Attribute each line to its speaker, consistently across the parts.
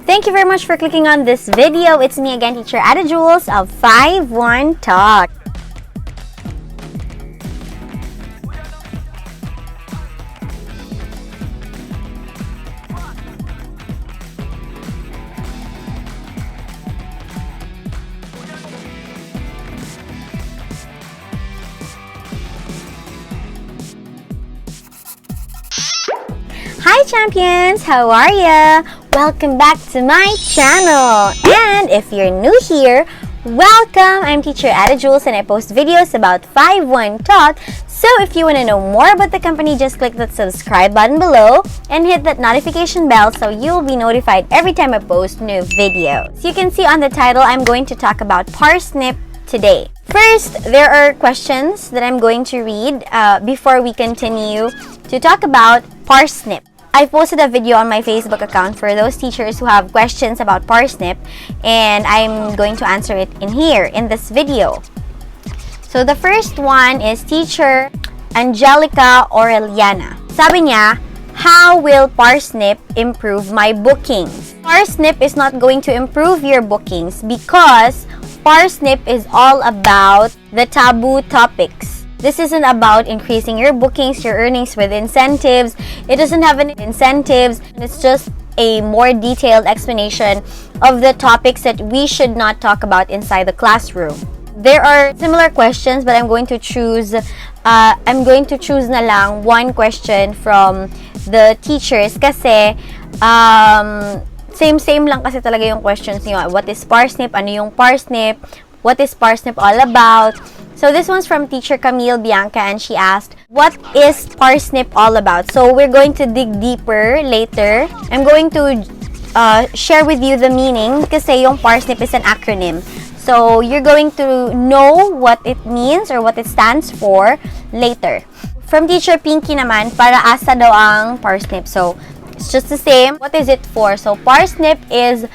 Speaker 1: Thank you very much for clicking on this video. It's me again, Teacher Adah Jules of 5-1 Talk. Hi champions! How are ya? Welcome back to my channel! And if you're new here, welcome! I'm Teacher Adah Jules and I post videos about 5-1 Talk. So if you want to know more about the company, just click that subscribe button below and hit that notification bell so you'll be notified every time I post new videos. So you can see on the title, I'm going to talk about Parsnip today. First, there are questions that I'm going to read before we continue to talk about Parsnip. I posted a video on my Facebook account for those teachers who have questions about Parsnip, and I'm going to answer it in here in this video. So the first one is Teacher Angelica Aureliana. Sabi niya, how will Parsnip improve my bookings? Parsnip is not going to improve your bookings because Parsnip is all about the taboo topics. This isn't about increasing your bookings, your earnings with incentives. It doesn't have any incentives. It's just a more detailed explanation of the topics that we should not talk about inside the classroom. There are similar questions, but I'm going to choose na lang one question from the teachers kasi same lang kasi talaga yung questions niyo. What is Parsnip? Ano yung Parsnip? What is Parsnip all about? So this one's from Teacher Camille Bianca and she asked, what is Parsnip all about? So we're going to dig deeper later. I'm going to share with you the meaning kasi yung Parsnip is an acronym. So you're going to know what it means or what it stands for later. From Teacher Pinky naman, para asa daw ang Parsnip. So it's just the same. What is it for? So Parsnip is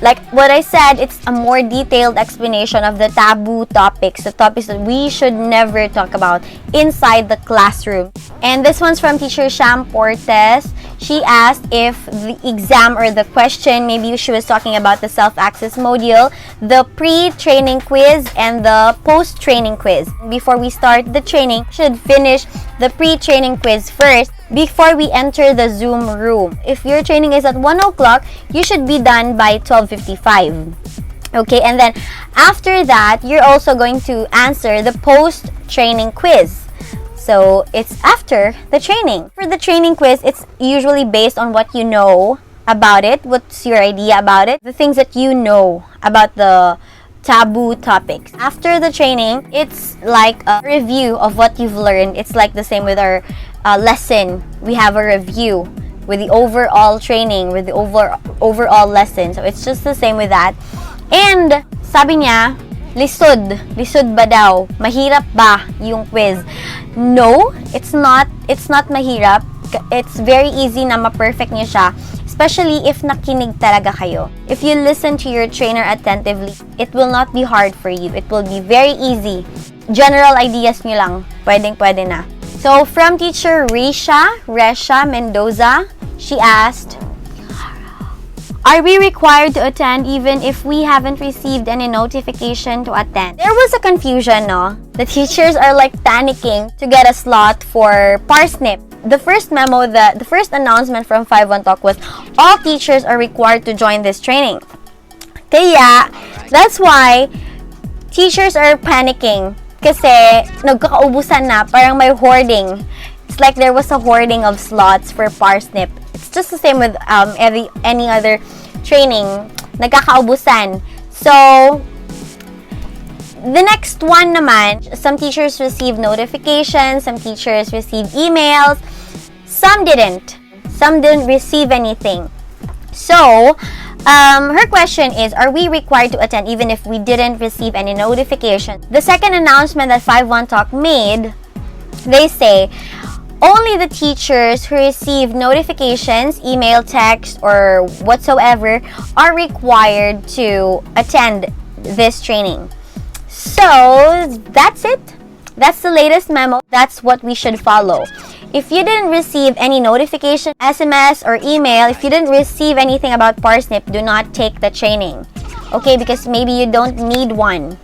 Speaker 1: like what I said, it's a more detailed explanation of the taboo topics, the topics that we should never talk about inside the classroom. And this one's from Teacher Sham Portes. She asked if the exam or the question, maybe she was talking about the self-access module, the pre-training quiz and the post-training quiz. Before we start the training, we should finish the pre-training quiz first before we enter the Zoom room. If your training is at 1 o'clock, you should be done by 12:55. Okay, and then after that, you're also going to answer the post-training quiz. So it's after the training. For the training quiz, it's usually based on what you know about it. What's your idea about it? The things that you know about the taboo topics. After the training, it's like a review of what you've learned. It's like the same with our lesson. We have a review with the overall training, with the overall lesson. So it's just the same with that. And sabi niya, lisod ba daw? Mahirap ba yung quiz? No, it's not mahirap. It's very easy na ma-perfect niyo siya, especially if nakinig talaga kayo. If you listen to your trainer attentively, it will not be hard for you. It will be very easy. General ideas niyo lang, pwede na. So from Teacher Resha Mendoza, she asked, are we required to attend even if we haven't received any notification to attend? There was a confusion, no? The teachers are like panicking to get a slot for Parsnip. The first memo, the first announcement from 5-1 Talk was all teachers are required to join this training. Kaya, that's why teachers are panicking kasi nagkakaubusan na, parang may hoarding. It's like there was a hoarding of slots for Parsnip. It's just the same with any other training. Nagkakaubusan. So, the next one naman, some teachers receive notifications, some teachers receive emails, some didn't. Some didn't receive anything. So, her question is, are we required to attend even if we didn't receive any notification? The second announcement that 5-1 Talk made, they say, only the teachers who receive notifications, email, text, or whatsoever are required to attend this training. So, that's it. That's the latest memo. That's what we should follow. if you didn't receive any notification, SMS, or email, if you didn't receive anything about Parsnip, do not take the training. Okay, because maybe you don't need one.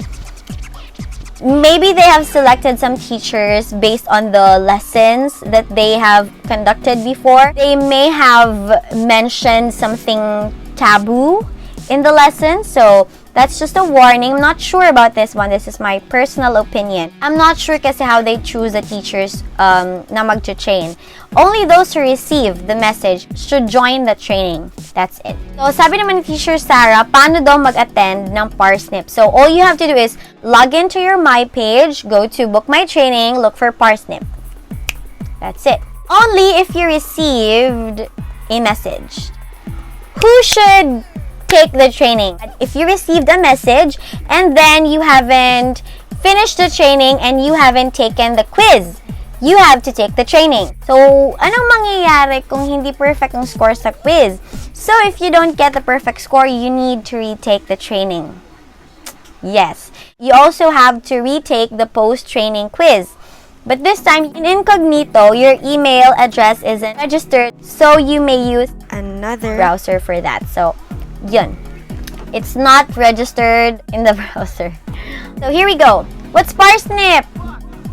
Speaker 1: Maybe they have selected some teachers based on the lessons that they have conducted before. They may have mentioned something taboo in the lesson, so that's just a warning. I'm not sure about this one. This is my personal opinion. I'm not sure kasi how they choose the teachers na mag-train. Only those who receive the message should join the training. That's it. So, sabi naman ni Teacher Sarah, paano daw mag-attend ng Parsnip? So, all you have to do is log into your My page, go to Book My Training, look for Parsnip. That's it. Only if you received a message. Who should take the training? If you received a message and then you haven't finished the training and you haven't taken the quiz, you have to take the training. So, anong mangyayari kung hindi perfect ang score sa quiz? So, if you don't get the perfect score, you need to retake the training. Yes. You also have to retake the post-training quiz. But this time, in incognito, your email address isn't registered, so you may use another browser for that. So, yun. It's not registered in the browser. So, here we go. What's Parsnip?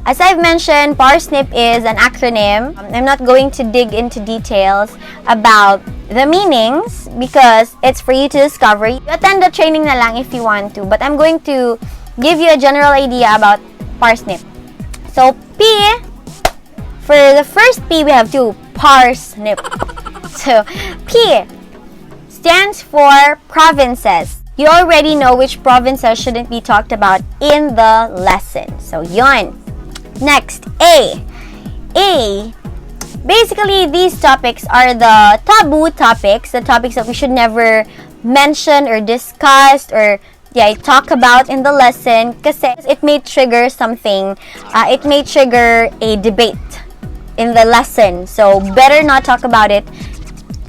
Speaker 1: As I've mentioned, Parsnip is an acronym. I'm not going to dig into details about the meanings because it's for you to discover. You attend the training na lang if you want to, but I'm going to give you a general idea about Parsnip. So, P, for the first P, we have two, Parsnip. So, P stands for provinces. You already know which provinces shouldn't be talked about in the lesson. So, yun. Next, A. A. Basically, these topics are the taboo topics, the topics that we should never mention or discuss or talk about in the lesson kasi it may trigger something, it may trigger a debate in the lesson. So, better not talk about it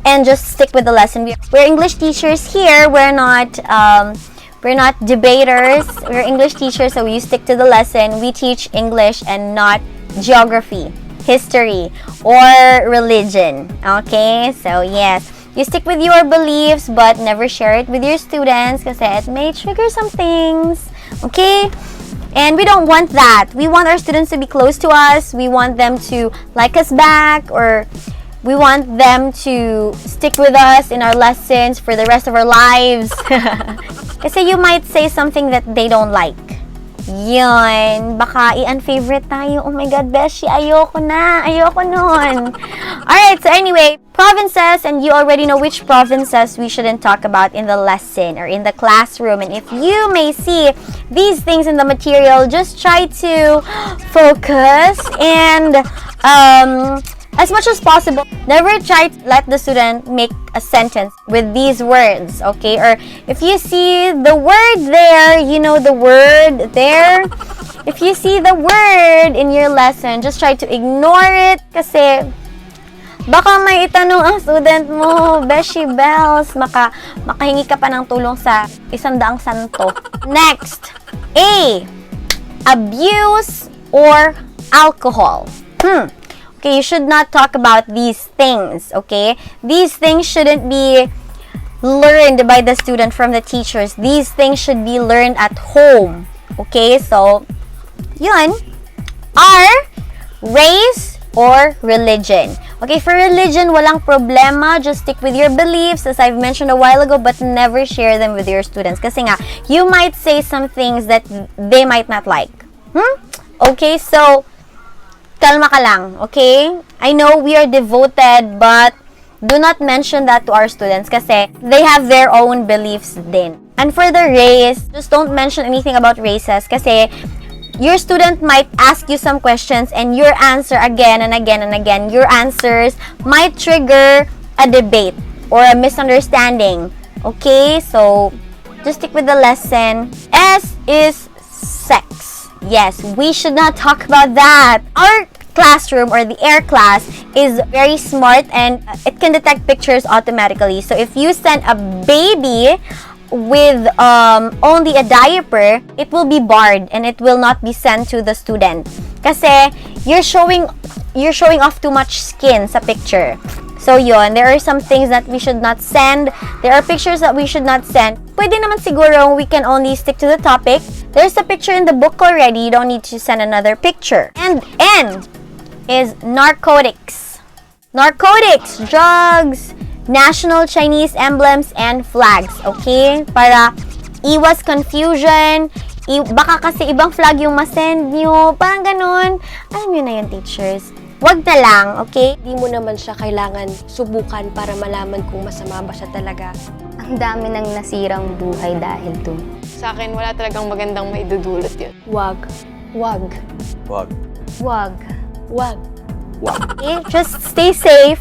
Speaker 1: and just stick with the lesson. We're English teachers here. We're not debaters. We're English teachers, so we stick to the lesson. We teach English and not geography, history, or religion. Okay? So, yes. You stick with your beliefs, but never share it with your students kasi it may trigger some things. Okay? And we don't want that. We want our students to be close to us. We want them to like us back, or we want them to stick with us in our lessons for the rest of our lives. Kasi you might say something that they don't like. Yun. Baka i-unfavorite tayo. Oh my God, Beshi, ayoko na. Ayoko nun. Alright, so anyway, provinces, and you already know which provinces we shouldn't talk about in the lesson or in the classroom. And if you may see these things in the material, just try to focus and as much as possible, never try to let the student make a sentence with these words, okay? Or if you see the word there, you know the word there. If you see the word in your lesson, just try to ignore it kasi baka may itanong ang student mo, Beshi Bells, makahingi ka pa ng tulong sa 100 santo. Next, A. Abuse or alcohol. Okay, you should not talk about these things, okay? These things shouldn't be learned by the student from the teachers. These things should be learned at home, okay? So, yun. R, race or religion. Okay, for religion, walang problema. Just stick with your beliefs, as I've mentioned a while ago, but never share them with your students. Kasi nga, you might say some things that they might not like. Okay, so, kalma ka lang, okay? I know we are devoted, but do not mention that to our students kasi they have their own beliefs din. And for the race, just don't mention anything about races kasi your student might ask you some questions and your answer again and again and again, your answers might trigger a debate or a misunderstanding. Okay? So, just stick with the lesson. S is sex. Yes, we should not talk about that. Our classroom or the air class is very smart and it can detect pictures automatically. So if you send a baby with only a diaper, it will be barred and it will not be sent to the student. Kasi you're showing you're showing off too much skin sa picture. So yun, there are some things that we should not send. There are pictures that we should not send. Pwede naman siguro we can only stick to the topic. There's a picture in the book already. You don't need to send another picture. And N is narcotics. Narcotics, drugs, national Chinese emblems, and flags. Okay? Para iwas confusion. Baka kasi ibang flag yung masend nyo. Parang ganun. Alam nyo na yun, teachers. Wag na lang, okay?
Speaker 2: Di mo naman siya kailangan subukan para malaman kung masama ba siya talaga.
Speaker 3: Ang dami nang nasirang buhay dahil dun.
Speaker 4: Sa akin, wala talagang magandang maidudulot yun.
Speaker 2: Wag. Wag.
Speaker 5: Wag.
Speaker 3: Wag.
Speaker 2: Wag.
Speaker 5: Wag.
Speaker 1: Okay? Just stay safe.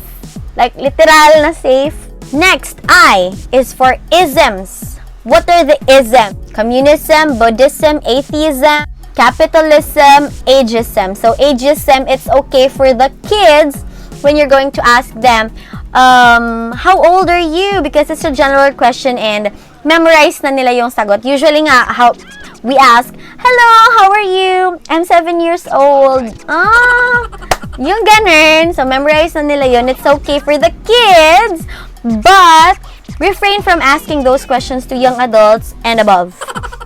Speaker 1: Like, literal na safe. Next, I is for isms. What are the isms? Communism, Buddhism, atheism, capitalism, ageism. So, ageism, it's okay for the kids when you're going to ask them, how old are you? Because it's a general question and memorize na nila yung sagot. Usually nga, how we ask, hello, how are you? I'm 7 years old. Yung ganun. So, memorize na nila yun. It's okay for the kids, but refrain from asking those questions to young adults and above.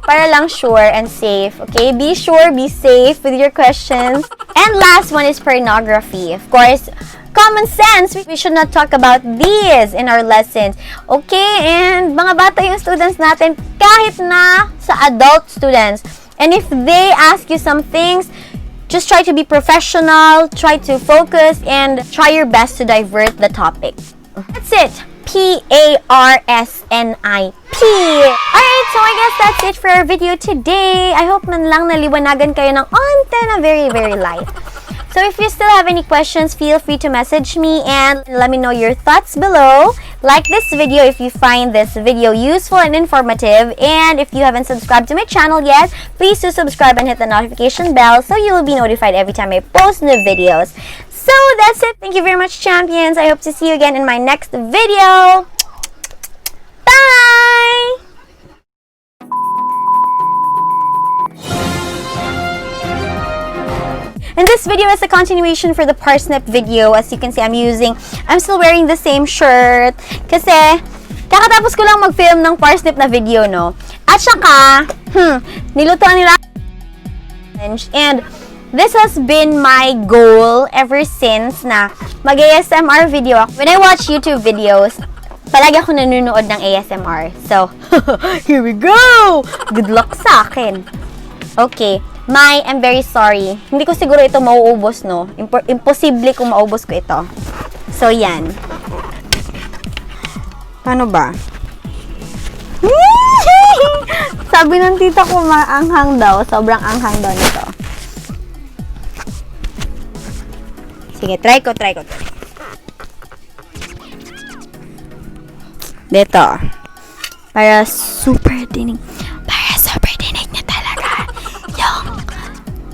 Speaker 1: Para lang sure and safe, okay? Be sure, be safe with your questions. And last one is pornography. Of course, common sense. We should not talk about these in our lessons. Okay? And mga bata yung students natin, kahit na sa adult students. And if they ask you some things, just try to be professional, try to focus, and try your best to divert the topic. That's it. Parsnip. Alright, so I guess that's it for our video today. I hope man lang naliwanagan kayo ng onte na very, very light. So if you still have any questions, feel free to message me and let me know your thoughts below. Like this video if you find this video useful and informative. And if you haven't subscribed to my channel yet, please do subscribe and hit the notification bell so you will be notified every time I post new videos. So that's it. Thank you very much, champions. I hope to see you again in my next video. Bye! And this video is a continuation for the Parsnip video. As you can see, I'm still wearing the same shirt. Kasi, kakatapos ko lang mag-film ng Parsnip na video, no? At saka, nilutuan nila. And this has been my goal ever since na mag-ASMR video ako. When I watch YouTube videos, palagi ako nanonood ng ASMR. So, here we go! Good luck sa akin. Okay. I'm very sorry. Hindi ko siguro ito mauubos, no? Imposible kung maubos ko ito. So, yan. Paano ba? Sabi ng tita ko, maanghang daw. Sobrang anghang daw nito. Sige, try ko. Dito. Para super dinig na talaga yung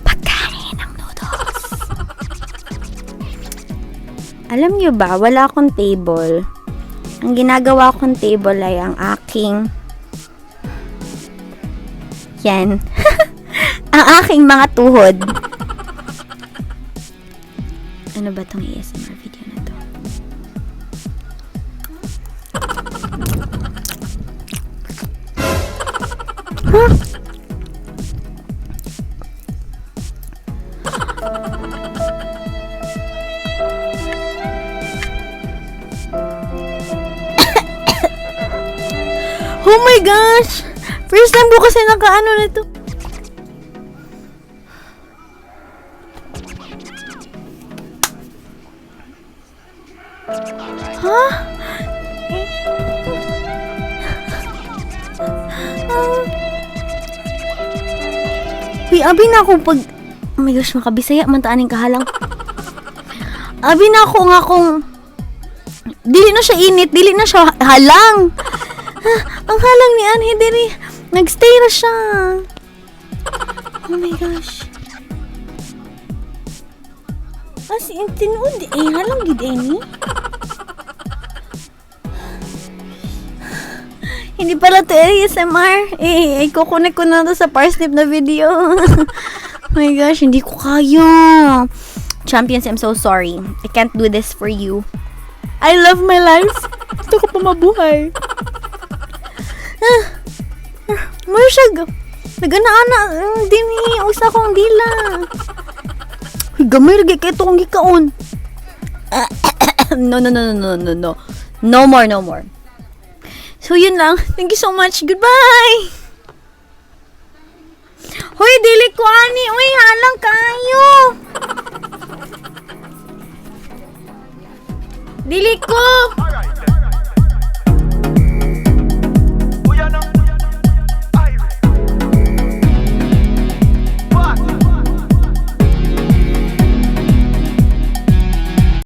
Speaker 1: pagkain ng noodles. Alam nyo ba, wala akong table. Ang ginagawa kong table ay ang aking yan. Ang aking mga tuhod. Ano ba tong ASMR video na to? Huh? Oh my gosh! First time ko kasi nakaano nito. Huh? Uy, abi na ako pag... Oh my gosh, makabisaya, mantaaning kahalang. Abi na ako nga kung... Dili na siya init, dili na siya halang. Ang halang ni Anhe, dili. Nagstay na siya. Oh my gosh. As in, tinuod eh. Halang gid eh ni. Hindi pala to ASMR. Kukunik ko na to sa Parsnip na video. Oh my gosh, hindi ko kaya. Champions, I'm so sorry. I can't do this for you. I love my life. Gusto ko pa mabuhay. Marsag, nagana-ana, hindi mi, usa kong dila. Gamay, lagi kayo ito kong gikaon. No. No more. So, yun lang. Thank you so much. Goodbye! Hoy, dili ko, ani. Uy, halang kayo. Dili ko.